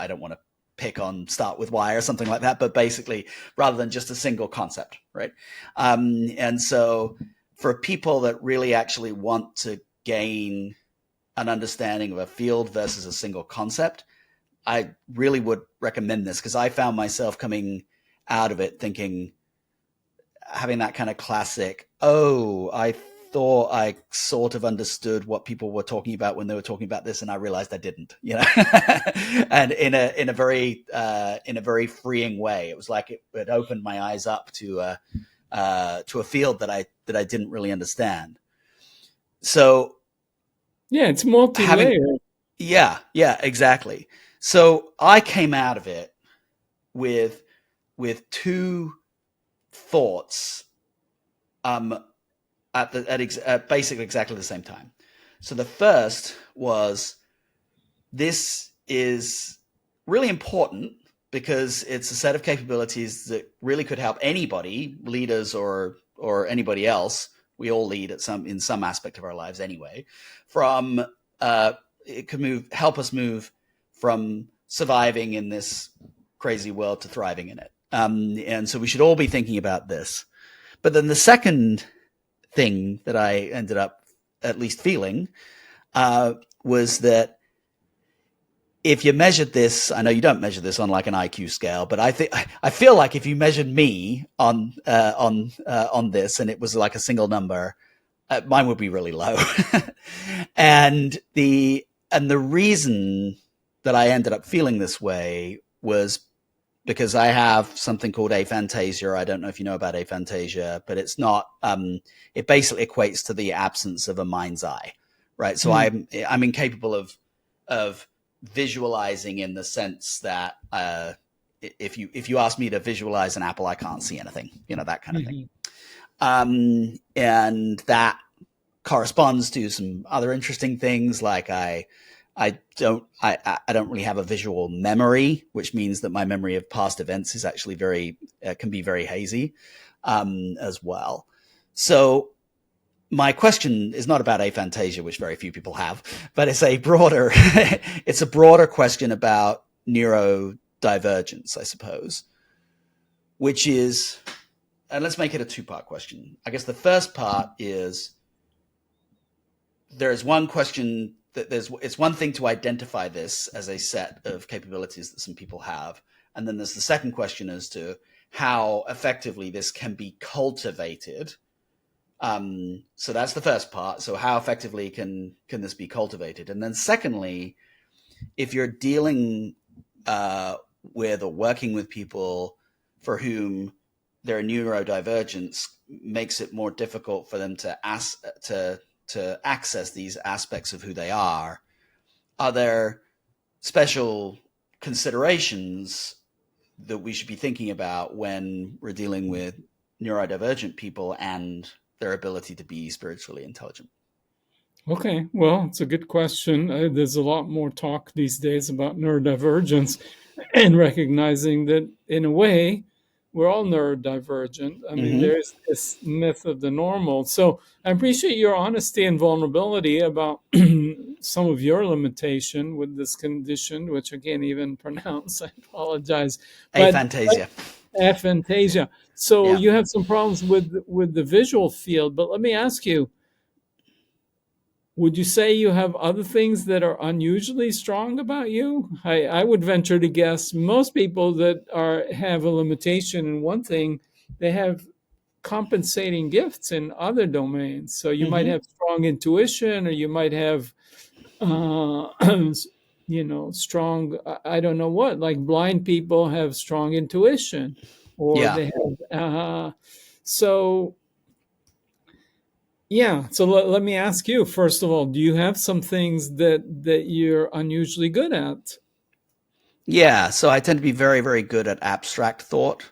don't want to pick on start with why or something like that, but basically rather than just a single concept, right? And so for people that really actually want to gain an understanding of a field versus a single concept, I really would recommend this, because I found myself coming out of it thinking, having that kind of classic, oh, I thought I sort of understood what people were talking about when they were talking about this, and I realized I didn't, and in a very freeing way. It was like it opened my eyes up to a field that I didn't really understand. So Yeah, it's having multi-layered. yeah, exactly. So I came out of it with 2 thoughts at basically exactly the same time. So the first was, this is really important because it's a set of capabilities that really could help anybody, leaders or anybody else. We all lead in some aspect of our lives anyway. It could help us move from surviving in this crazy world to thriving in it. And so we should all be thinking about this. But then the second thing that I ended up at least feeling was that if you measured this, I know you don't measure this on like an IQ scale, but I feel like if you measured me on this and it was like a single number, mine would be really low. And And the reason that I ended up feeling this way was because I have something called aphantasia. I don't know if you know about aphantasia, but it's not. It basically equates to the absence of a mind's eye, right? So Hmm. I'm incapable of visualizing in the sense that if you ask me to visualize an apple, I can't see anything, that kind of thing. Hmm. And that corresponds to some other interesting things like I don't really have a visual memory, which means that my memory of past events is actually can be very hazy as well. So my question is not about aphantasia, which very few people have, but it's a broader it's a broader question about neurodivergence, I suppose, which is, and let's make it a two-part question. I guess the first part is, there's one question that it's one thing to identify this as a set of capabilities that some people have, and then there's the second question as to how effectively this can be cultivated. So that's the first part. So how effectively can this be cultivated? And then secondly, if you're dealing with or working with people for whom their neurodivergence makes it more difficult for them to access these aspects of who they are there special considerations that we should be thinking about when we're dealing with neurodivergent people and their ability to be spiritually intelligent? Okay, well, it's a good question. There's a lot more talk these days about neurodivergence and recognizing that, in a way, we're all neurodivergent. I mean, Mm-hmm. there's this myth of the normal. So I appreciate your honesty and vulnerability about some of your limitation with this condition, which I can't even pronounce. I apologize. But Aphantasia. aphantasia. So Yeah. you have some problems with the visual field. But let me ask you, would you say you have other things that are unusually strong about you? I would venture to guess most people that have a limitation in one thing, they have compensating gifts in other domains. So you might Mm-hmm. have strong intuition, or you might have, uh, strong. I don't know what. Like blind people have strong intuition, or Yeah. they have. So yeah. So let me ask you, first of all, do you have some things that you're unusually good at? Yeah. So I tend to be very, very good at abstract thought.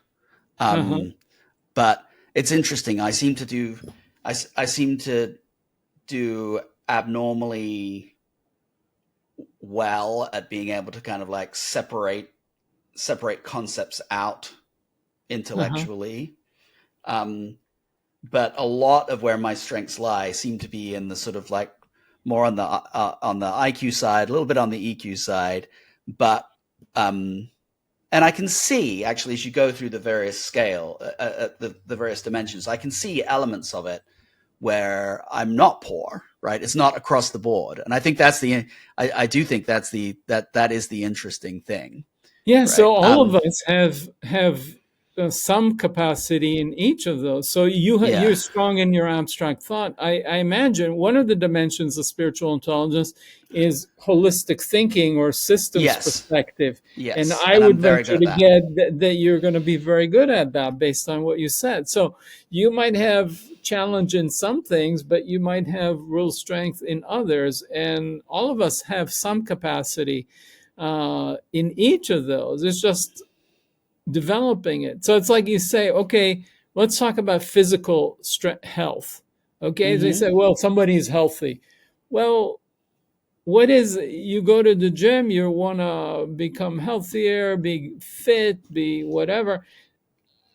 Uh-huh. Um, but it's interesting. I seem to do abnormally well at being able to kind of like separate concepts out Uh-huh. intellectually. Um, but a lot of where my strengths lie seem to be in the sort of like more on the IQ side, a little bit on the EQ side, but um, and I can see actually as you go through the various the various dimensions, I can see elements of it where I'm not poor, right? It's not across the board, and I think I do think that is the interesting thing, Yeah, right? so all of us have some capacity in each of those. So you're Yeah, strong in your abstract thought. I imagine one of the dimensions of spiritual intelligence is holistic thinking or systems yes, perspective. And yes, I and I'm would very good venture at to that. get that you're going to be very good at that based on what you said. So you might have challenge in some things, but you might have real strength in others. And all of us have some capacity in each of those. It's just developing it. So it's like you say, okay, let's talk about physical health. Okay, they Mm-hmm. say, well, somebody is healthy. Well, what is you go to the gym, you want to become healthier, be fit, be whatever.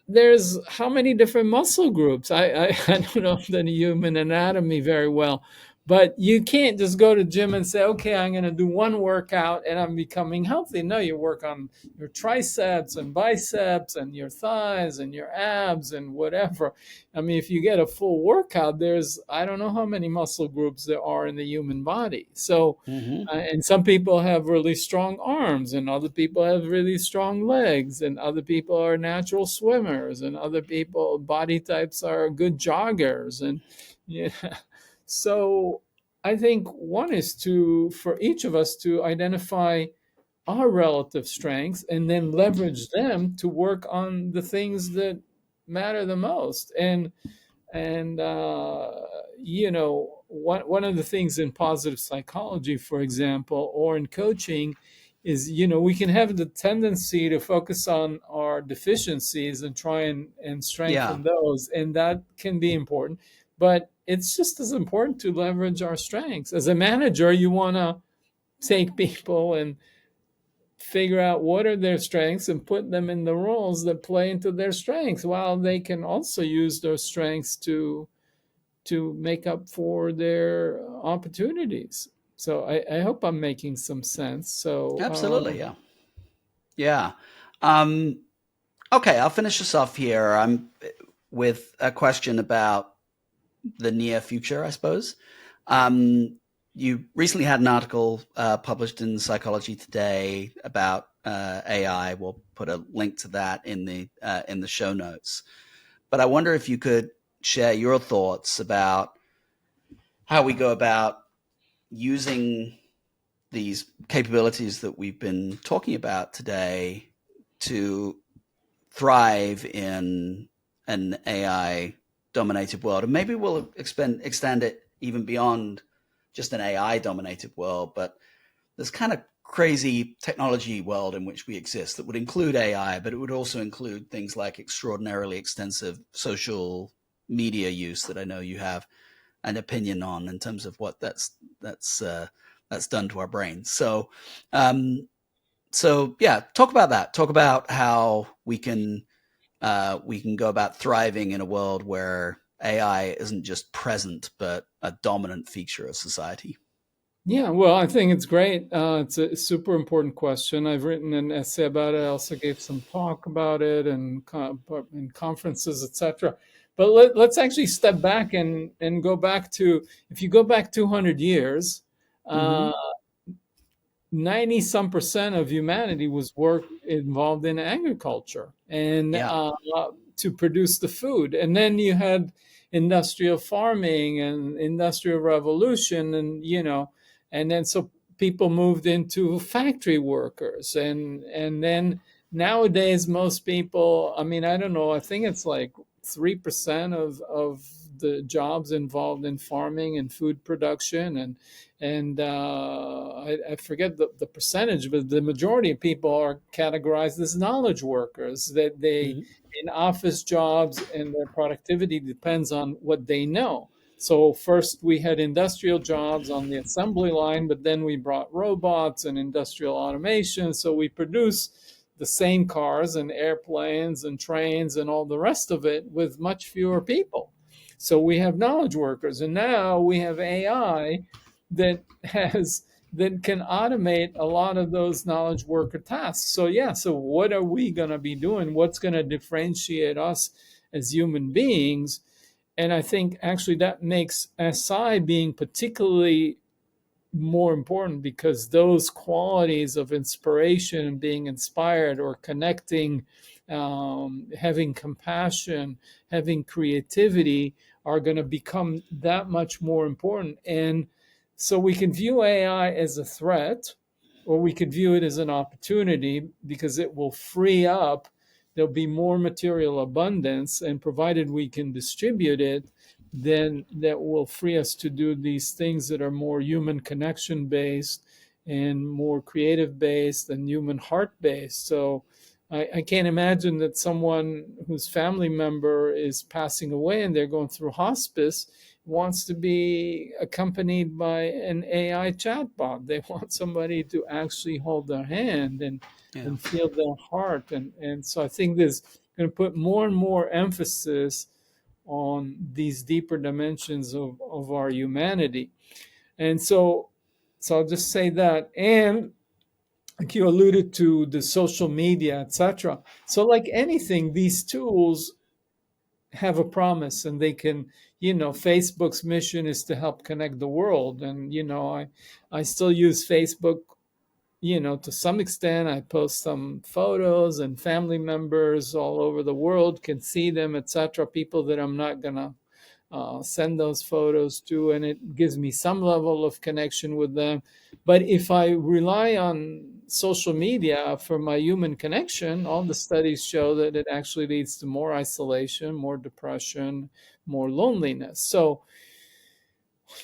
There's how many different muscle groups? I don't know the human anatomy very well, but you can't just go to gym and say, okay, I'm going to do one workout and I'm becoming healthy. No, you work on your triceps and biceps and your thighs and your abs and whatever. I mean, if you get a full workout, there's I don't know how many muscle groups there are in the human body. So Mm-hmm. and some people have really strong arms, and other people have really strong legs, and other people are natural swimmers, and other people body types are good joggers, and yeah. So I think one is to, for each of us to identify our relative strengths and then leverage them to work on the things that matter the most. And one of the things in positive psychology, for example, or in coaching, is we can have the tendency to focus on our deficiencies and try and Yeah, strengthen those, and that can be important. But it's just as important to leverage our strengths. As a manager, you want to take people and figure out what are their strengths and put them in the roles that play into their strengths, while they can also use those strengths to make up for their opportunities. So I hope I'm making some sense. So absolutely. Yeah. Yeah. Um, okay, I'll finish this off here. I'm with a question about the near future, I suppose. Um, you recently had an article published in Psychology Today about AI. We'll put a link to that in the show notes. But I wonder if you could share your thoughts about how we go about using these capabilities that we've been talking about today to thrive in an AI dominated world. And maybe we'll extend it even beyond just an AI dominated world, but this kind of crazy technology world in which we exist that would include AI, but it would also include things like extraordinarily extensive social media use that I know you have an opinion on in terms of what that's done to our brains. Um, so yeah, talk about that. Talk about how we can go about thriving in a world where AI isn't just present but a dominant feature of society. yeah, well, I think it's great. It's a super important question. I've written an essay about it. I also gave some talk about it and in conferences, etc. But let's actually step back and go back to, if you go back 200 years, Mm-hmm. uh, 90 some percent of humanity was work involved in agriculture and Yeah. to produce the food. And then you had industrial farming and industrial revolution, and then so people moved into factory workers, and then nowadays most people, I mean, I don't know, I think it's like 3% of the jobs involved in farming and food production, and I forget the percentage, but the majority of people are categorized as knowledge workers. That they Mm-hmm. in office jobs, and their productivity depends on what they know. So first we had industrial jobs on the assembly line, but then we brought robots and industrial automation. So we produce the same cars and airplanes and trains and all the rest of it with much fewer people. So we have knowledge workers, and now we have AI that has that can automate a lot of those knowledge worker tasks. So yeah, so what are we going to be doing? What's going to differentiate us as human beings? And I think actually that makes SI being particularly more important, because those qualities of inspiration and being inspired or connecting, having compassion, having creativity, are going to become that much more important. And so we can view AI as a threat, or we could view it as an opportunity, because it will free up, there'll be more material abundance, and provided we can distribute it, then that will free us to do these things that are more human connection based and more creative based and human heart based. So I can't imagine that someone whose family member is passing away and they're going through hospice wants to be accompanied by an AI chatbot. They want somebody to actually hold their hand Yeah. and feel their heart. And so I think this is going to put more and more emphasis on these deeper dimensions of our humanity. And so I'll just say that. And like you alluded to, the social media, etc. So like anything, these tools have a promise, and they can, Facebook's mission is to help connect the world. And I still use Facebook, to some extent. I post some photos, and family members all over the world can see them, etc. People that I'm not gonna send those photos to, and it gives me some level of connection with them. But if I rely on social media for my human connection, all the studies show that it actually leads to more isolation, more depression, more loneliness. So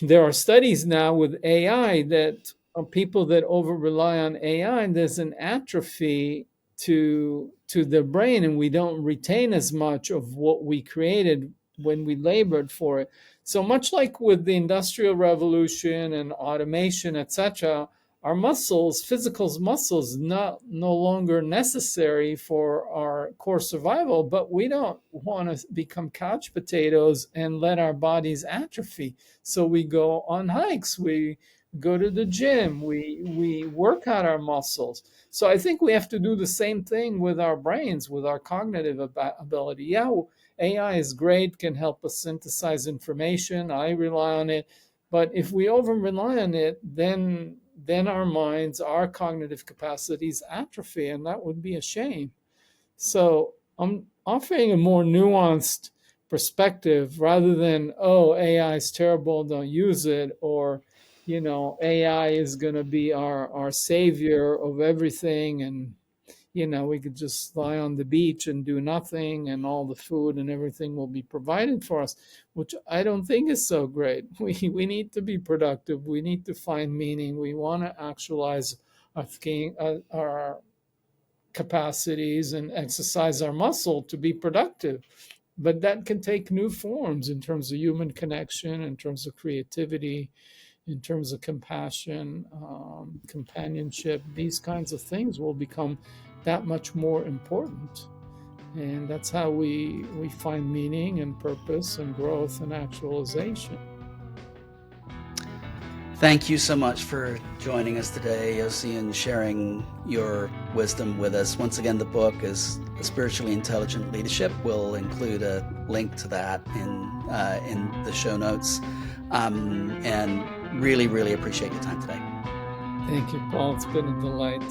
there are studies now with AI that people that over rely on AI, and there's an atrophy to their brain, and we don't retain as much of what we created when we labored for it. So much like with the Industrial Revolution and automation, etc., our muscles, physical muscles, no longer necessary for our core survival, but we don't want to become couch potatoes and let our bodies atrophy. So we go on hikes, we go to the gym, we work out our muscles. So I think we have to do the same thing with our brains, with our cognitive ability. Yeah, AI is great, can help us synthesize information. I rely on it. But if we over rely on it, then our minds, our cognitive capacities atrophy, and that would be a shame. So I'm offering a more nuanced perspective rather than, oh, AI is terrible, don't use it, or, AI is going to be our savior of everything. And, we could just lie on the beach and do nothing, and all the food and everything will be provided for us, which I don't think is so great. We need to be productive. We need to find meaning. We want to actualize our capacities and exercise our muscle to be productive. But that can take new forms in terms of human connection, in terms of creativity, in terms of compassion, companionship. These kinds of things will become that much more important. And that's how we find meaning and purpose and growth and actualization. Thank you so much for joining us today, Yosi, and sharing your wisdom with us. Once again, the book is Spiritually Intelligent Leadership. We'll include a link to that in the show notes. And really, really appreciate your time today. Thank you, Paul. It's been a delight.